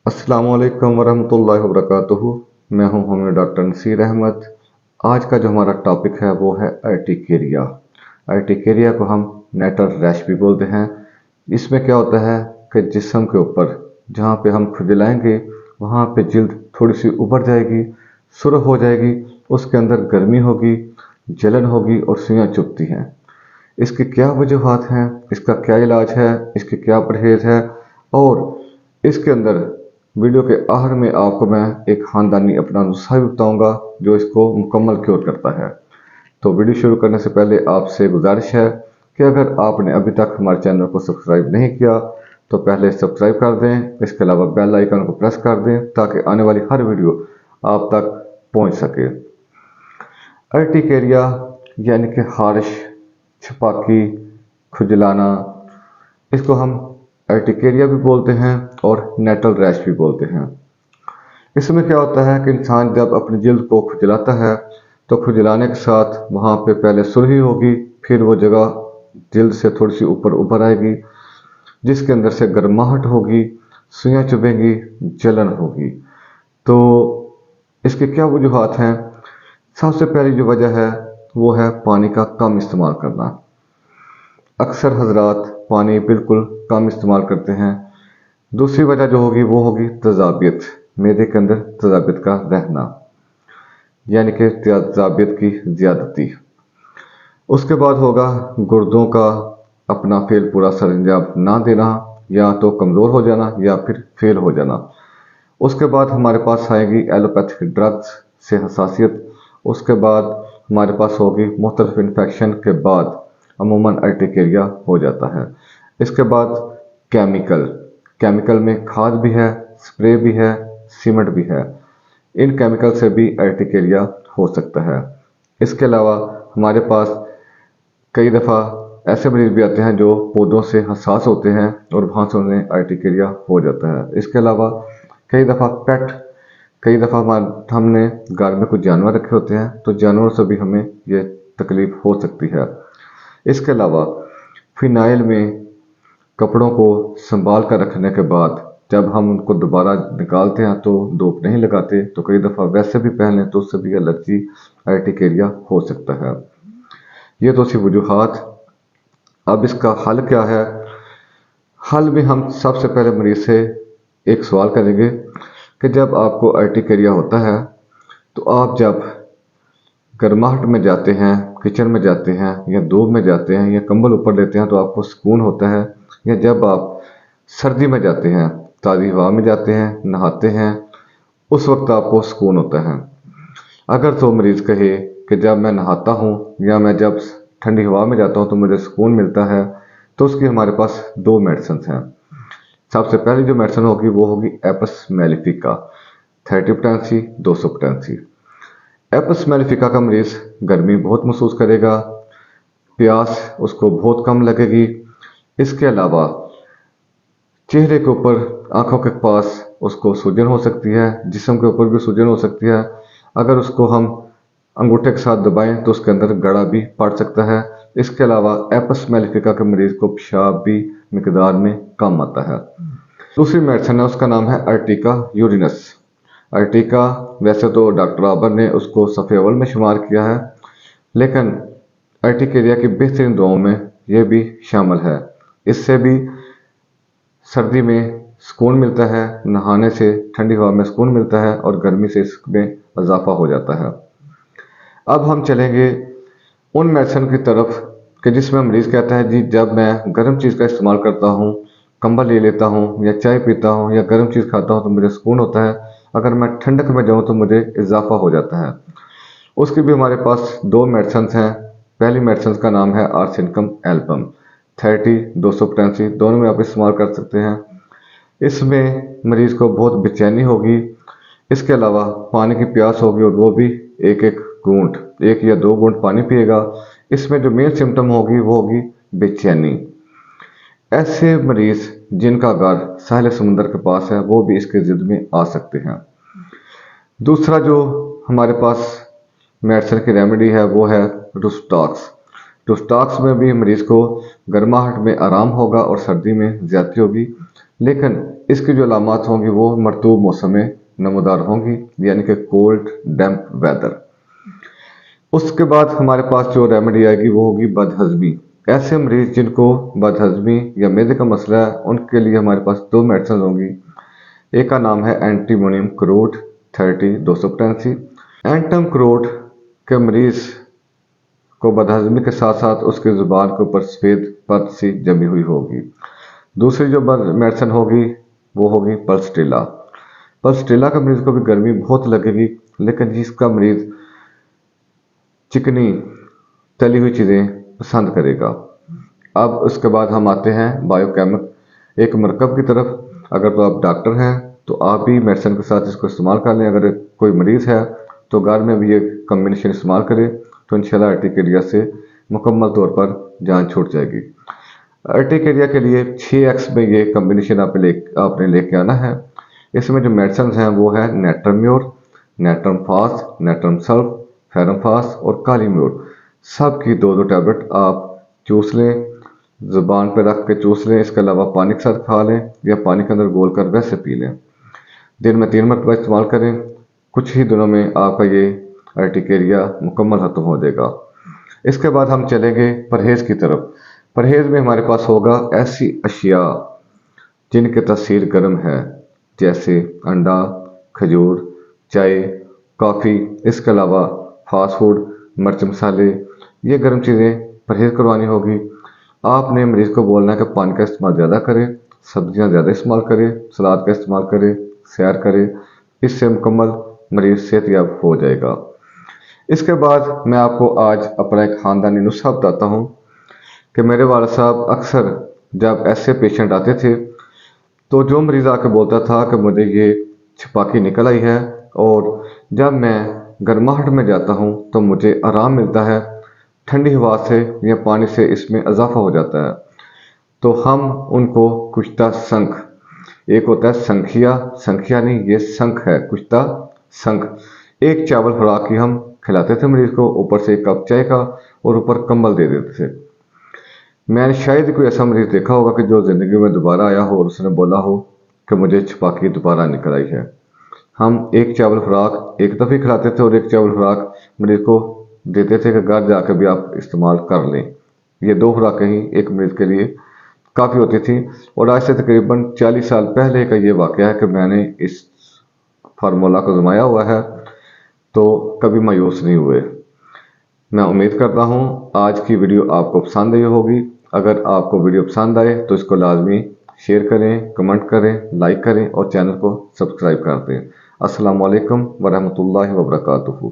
अस्सलाम वालेकुम वरहमतुल्लाहि वबरकातुहू। मैं हूं होमियो डॉक्टर नसीर अहमद। आज का जो हमारा टॉपिक है वो है अर्टिकेरिया। अर्टिकेरिया को हम नेटल रैश भी बोलते हैं। इसमें क्या होता है कि जिस्म के ऊपर जहाँ पे हम खुजलाएंगे वहाँ पे जिल्द थोड़ी सी उभर जाएगी, सुर्ख हो जाएगी, उसके अंदर गर्मी होगी, जलन होगी और सुइयाँ चुभती हैं। इसकी क्या वजूहात हैं, इसका क्या इलाज है, इसके क्या परहेज़ है और इसके अंदर वीडियो के आखिर में आपको मैं एक ख़ानदानी अपना नुस्खा भी बताऊंगा जो इसको मुकम्मल क्योर करता है। तो वीडियो शुरू करने से पहले आपसे गुजारिश है कि अगर आपने अभी तक हमारे चैनल को सब्सक्राइब नहीं किया तो पहले सब्सक्राइब कर दें। इसके अलावा बेल आइकन को प्रेस कर दें ताकि आने वाली हर वीडियो आप तक पहुंच सके। अर्टिकेरिया यानी कि खारिश, छपाकी, खुजलाना, इसको हम अर्टिकेरिया भी बोलते हैं और नेटल रैश भी बोलते हैं। इसमें क्या होता है कि इंसान जब अपनी जिल्द को खुजलाता है तो खुजलाने के साथ वहाँ पे पहले सुर्खी होगी, फिर वो जगह जिल्द से थोड़ी सी ऊपर उभर आएगी जिसके अंदर से गर्माहट होगी, सुइयाँ चुभेंगी, जलन होगी। तो इसके क्या वजूहात हैं? सबसे पहली जो वजह है वो है पानी का कम इस्तेमाल करना। अक्सर हजरात पानी बिल्कुल कम इस्तेमाल करते हैं। दूसरी वजह जो होगी वो होगी तजाबियत, मैदे के अंदर तजाबियत का रहना यानी कि तजाबियत की ज़्यादती। उसके बाद होगा गुर्दों का अपना फेल पूरा सरंजाम ना देना, या तो कमज़ोर हो जाना या फिर फेल हो जाना। उसके बाद हमारे पास आएगी एलोपैथिक ड्रग्स से हसासियत। उसके बाद हमारे पास होगी मुख्तलिफ इन्फेक्शन के बाद अमूमन अर्टिकेरिया हो जाता है। इसके बाद केमिकल में खाद भी है, स्प्रे भी है, सीमेंट भी है। इन केमिकल से भी अर्टिकेरिया हो सकता है। इसके अलावा हमारे पास कई दफ़ा ऐसे मरीज भी आते हैं जो पौधों से हसास होते हैं और वहाँ से उन्हें अर्टिकेरिया हो जाता है। इसके अलावा कई दफ़ा हमने घर में कुछ जानवर रखे होते हैं तो जानवरों से भी हमें ये तकलीफ हो सकती है। इसके अलावा फिनाइल में कपड़ों को संभाल कर रखने के बाद जब हम उनको दोबारा निकालते हैं तो धूप नहीं लगाते, तो कई दफ़ा वैसे भी पहन लें तो उससे भी एलर्जी, अर्टिकेरिया हो सकता है। ये तो सी वजूहात। अब इसका हल क्या है? हल में हम सबसे पहले मरीज से एक सवाल करेंगे कि जब आपको अर्टिकेरिया होता है तो आप जब गर्माहट में जाते हैं, किचन में जाते हैं या धूप में जाते हैं या कंबल ऊपर लेते हैं तो आपको सुकून होता है, या जब आप सर्दी में जाते हैं, ताज़ी हवा में जाते हैं, नहाते हैं, उस वक्त आपको सुकून होता है। अगर तो मरीज़ कहे कि जब मैं नहाता हूँ या मैं जब ठंडी हवा में जाता हूँ तो मुझे सुकून मिलता है, तो उसकी हमारे पास दो मेडिसिन हैं। सबसे पहली जो मेडिसिन होगी वो होगी apps mellifica 30 potency 200 potency. Apps mellifica का मरीज़ गर्मी बहुत महसूस करेगा, प्यास उसको बहुत कम लगेगी। इसके अलावा चेहरे के ऊपर, आंखों के पास उसको सूजन हो सकती है, जिस्म के ऊपर भी सूजन हो सकती है। अगर उसको हम अंगूठे के साथ दबाएं तो उसके अंदर गड़ा भी पड़ सकता है। इसके अलावा एपस मेलिफिका के मरीज़ को पेशाब भी मिकदार में कम आता है। दूसरी मेडिसिन है, उसका नाम है अर्टिका यूरिनस। अर्टिका वैसे तो डॉक्टर आबर ने उसको सफ़े अव्वल में शुमार किया है, लेकिन अर्टिकेरिया की बेहतरीन दवाओं में यह भी शामिल है। इससे भी सर्दी में सुकून मिलता है, नहाने से ठंडी हवा में सुकून मिलता है और गर्मी से इसमें इजाफा हो जाता है। अब हम चलेंगे उन मेडिसिन की तरफ कि जिसमें मरीज़ कहता है जी जब मैं गर्म चीज़ का इस्तेमाल करता हूँ, कंबल ले लेता हूँ या चाय पीता हूँ या गर्म चीज़ खाता हूँ तो मुझे सुकून होता है, अगर मैं ठंडक में जाऊँ तो मुझे इजाफा हो जाता है। उसकी भी हमारे पास दो मेडिसिन हैं। पहली मेडिसिन का नाम है आर्सेनिकम एल्बम 30 200 पोटेंसी, दोनों में आप इस्तेमाल कर सकते हैं। इसमें मरीज़ को बहुत बेचैनी होगी। इसके अलावा पानी की प्यास होगी और वो भी एक या दो घूंट पानी पिएगा। इसमें जो मेन सिम्टम होगी वो होगी बेचैनी। ऐसे मरीज़ जिनका घर साहिल समुंदर के पास है वो भी इसके जिद में आ सकते हैं। दूसरा जो हमारे पास मेडिसिन की रेमेडी है वो है टुस्टॉक्स। टुस्टॉक्स में भी मरीज़ को गर्माहट में आराम होगा और सर्दी में ज़्यादती होगी। लेकिन इसकी जो अलामात होंगी वो मरतूब मौसम में नमूदार होंगी, यानी कि कोल्ड डैम्प वेदर। उसके बाद हमारे पास जो रेमेडी आएगी वो होगी बदहजमी। ऐसे मरीज जिनको बदहजमी या मैदे का मसला है, उनके लिए हमारे पास 2 मेडिसिन होंगी। एक का नाम है एंटीमोनियम क्रोड 30-285। एंटम क्रोड के मरीज को बदहजमी के साथ साथ उसकी जुबान के ऊपर सफ़ेद परत सी जमी हुई होगी। दूसरी जो मेडिसिन होगी वो होगी पल्सटिला। पल्सटिला का मरीज को भी गर्मी बहुत लगेगी, लेकिन जिसका मरीज चिकनी तली हुई चीज़ें पसंद करेगा। अब उसके बाद हम आते हैं बायोकेमिक एक मरकब की तरफ। अगर तो आप डॉक्टर हैं तो आप भी मेडिसिन के साथ इसको इस्तेमाल कर लें। अगर कोई मरीज़ है तो घर में भी ये कम्बिनेशन इस्तेमाल करें तो इंशाल्लाह अर्टिकेरिया से मुकम्मल तौर पर जान छूट जाएगी। अर्टिकेरिया के लिए 6x में ये कम्बिनेशन आपने लेके आना है। इसमें जो मेडिसिन हैं वो है नेट्रम्योर, नेट्रम फास, नेट्रम सल्फ, फेरम फास और कालीम्योर। सब की 2-2 टैबलेट आप चूस लें, ज़ुबान पर रख के चूस लें। इसके अलावा पानी के साथ खा लें या पानी के अंदर घोल कर वैसे पी लें। दिन में 3 मरतबा इस्तेमाल करें। कुछ ही दिनों में आपका ये अर्टिकेरिया मुकम्मल खत्म हो जाएगा। इसके बाद हम चलेंगे परहेज़ की तरफ। परहेज़ में हमारे पास होगा ऐसी अशिया जिनकी तासीर गर्म है, जैसे अंडा, खजूर, चाय, कॉफ़ी। इसके अलावा फास्ट फूड, मिर्च मसाले, ये गर्म चीज़ें परहेज़ करवानी होगी। आपने मरीज़ को बोलना है कि पानी का इस्तेमाल ज़्यादा करें, सब्जियां ज़्यादा इस्तेमाल करें, सलाद का इस्तेमाल करें, सैर करें। इससे मुकम्मल मरीज़ सेहतयाब हो जाएगा। इसके बाद मैं आपको आज अपना एक ख़ानदानी नुस्खा बताता हूँ कि मेरे वालिद साहब अक्सर जब ऐसे पेशेंट आते थे तो जो मरीज़ आके बोलता था कि मुझे ये छपाकी निकल आई है और जब मैं गर्माहट में जाता हूँ तो मुझे आराम मिलता है, ठंडी हवा से या पानी से इसमें इजाफा हो जाता है। तो हम उनको कुश्ता संख, एक होता है संखिया नहीं, ये संख है, कुश्ता संख। एक चावल खुराक की हम खिलाते थे मरीज को, ऊपर से 1 कप चाय का और ऊपर कंबल दे देते थे। मैंने शायद कोई ऐसा मरीज देखा होगा कि जो ज़िंदगी में दोबारा आया हो और उसने बोला हो कि मुझे छपाकी दोबारा निकल आई है। हम 1 चावल खुराक एक दफ़े खिलाते थे और 1 चावल खुराक मरीज को देते थे कि घर जाकर भी आप इस्तेमाल कर लें। ये 2 खुराकें ही एक मरीज के लिए काफ़ी होती थी। और आज से तकरीबन 40 साल पहले का ये वाक़या है कि मैंने इस फार्मूला को आज़माया हुआ है, तो कभी मायूस नहीं हुए। मैं उम्मीद करता हूँ आज की वीडियो आपको पसंद आई होगी। अगर आपको वीडियो पसंद आए तो इसको लाजमी शेयर करें, कमेंट करें, लाइक करें और चैनल को सब्सक्राइब कर दें। अस्सलामु अलैकुम वरहमतुल्लाहि वबरकातुहू।